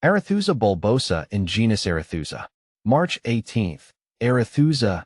Arethusa bulbosa in genus Arethusa. March 18th. Arethusa,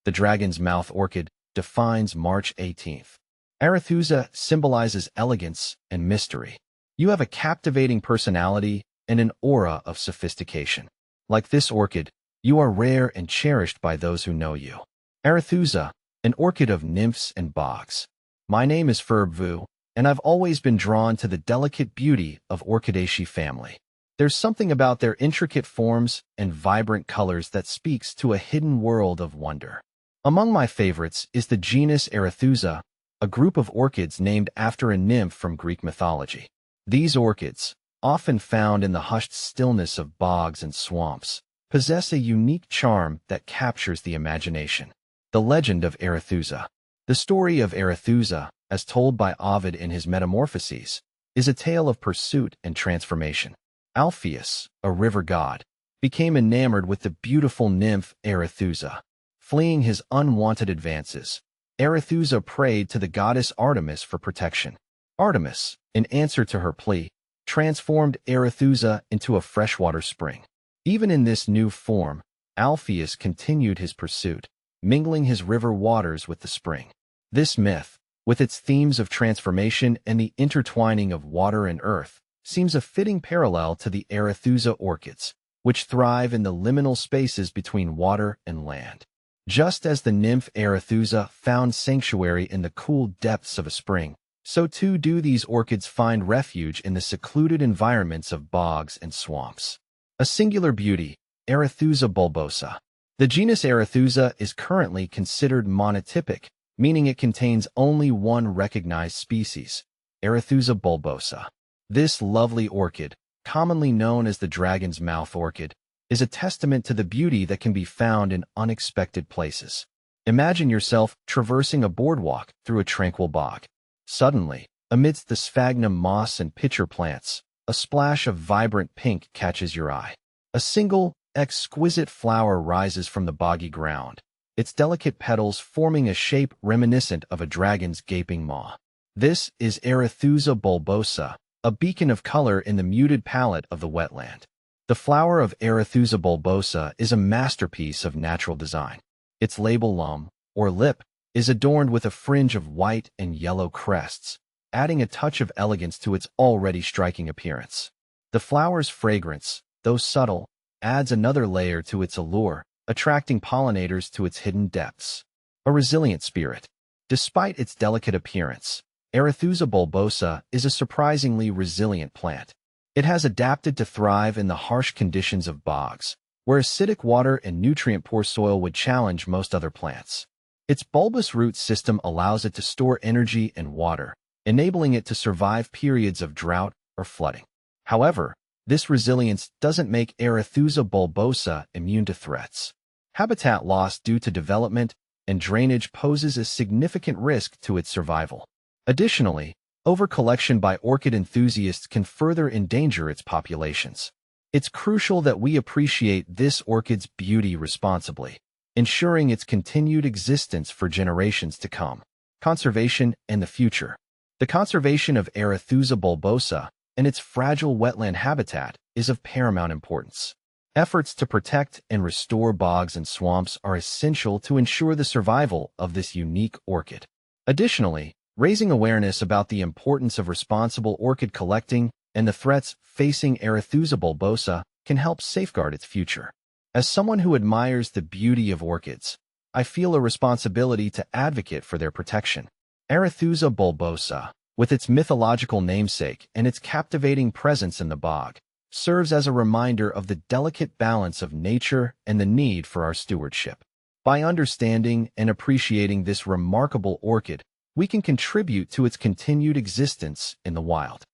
the dragon's mouth orchid, defines March 18th. Arethusa symbolizes elegance and mystery. You have a captivating personality and an aura of sophistication. Like this orchid, you are rare and cherished by those who know you. Arethusa, an orchid of nymphs and bogs. My name is Vu, and I've always been drawn to the delicate beauty of Orchidaceae family. There's something about their intricate forms and vibrant colors that speaks to a hidden world of wonder. Among my favorites is the genus Arethusa, a group of orchids named after a nymph from Greek mythology. These orchids, often found in the hushed stillness of bogs and swamps, possess a unique charm that captures the imagination. The legend of Arethusa. The story of Arethusa, as told by Ovid in his Metamorphoses, is a tale of pursuit and transformation. Alpheus, a river god, became enamored with the beautiful nymph Arethusa. Fleeing his unwanted advances, Arethusa prayed to the goddess Artemis for protection. Artemis, in answer to her plea, transformed Arethusa into a freshwater spring. Even in this new form, Alpheus continued his pursuit, mingling his river waters with the spring. This myth, with its themes of transformation and the intertwining of water and earth, seems a fitting parallel to the Arethusa orchids, which thrive in the liminal spaces between water and land. Just as the nymph Arethusa found sanctuary in the cool depths of a spring, so too do these orchids find refuge in the secluded environments of bogs and swamps. A singular beauty, Arethusa bulbosa. The genus Arethusa is currently considered monotypic, meaning it contains only one recognized species, Arethusa bulbosa. This lovely orchid, commonly known as the dragon's mouth orchid, is a testament to the beauty that can be found in unexpected places. Imagine yourself traversing a boardwalk through a tranquil bog. Suddenly, amidst the sphagnum moss and pitcher plants, a splash of vibrant pink catches your eye. A single, exquisite flower rises from the boggy ground, its delicate petals forming a shape reminiscent of a dragon's gaping maw. This is Arethusa bulbosa, a beacon of color in the muted palette of the wetland. The flower of Arethusa bulbosa is a masterpiece of natural design. Its label or lip, is adorned with a fringe of white and yellow crests, adding a touch of elegance to its already striking appearance. The flower's fragrance, though subtle, adds another layer to its allure, attracting pollinators to its hidden depths. A resilient spirit. Despite its delicate appearance, Arethusa bulbosa is a surprisingly resilient plant. It has adapted to thrive in the harsh conditions of bogs, where acidic water and nutrient-poor soil would challenge most other plants. Its bulbous root system allows it to store energy and water, enabling it to survive periods of drought or flooding. However, this resilience doesn't make Arethusa bulbosa immune to threats. Habitat loss due to development and drainage poses a significant risk to its survival. Additionally, overcollection by orchid enthusiasts can further endanger its populations. It's crucial that we appreciate this orchid's beauty responsibly, ensuring its continued existence for generations to come. Conservation and the future. The conservation of Arethusa bulbosa and its fragile wetland habitat is of paramount importance. Efforts to protect and restore bogs and swamps are essential to ensure the survival of this unique orchid. Additionally, raising awareness about the importance of responsible orchid collecting and the threats facing Arethusa bulbosa can help safeguard its future. As someone who admires the beauty of orchids, I feel a responsibility to advocate for their protection. Arethusa bulbosa, with its mythological namesake and its captivating presence in the bog, serves as a reminder of the delicate balance of nature and the need for our stewardship. By understanding and appreciating this remarkable orchid, we can contribute to its continued existence in the wild.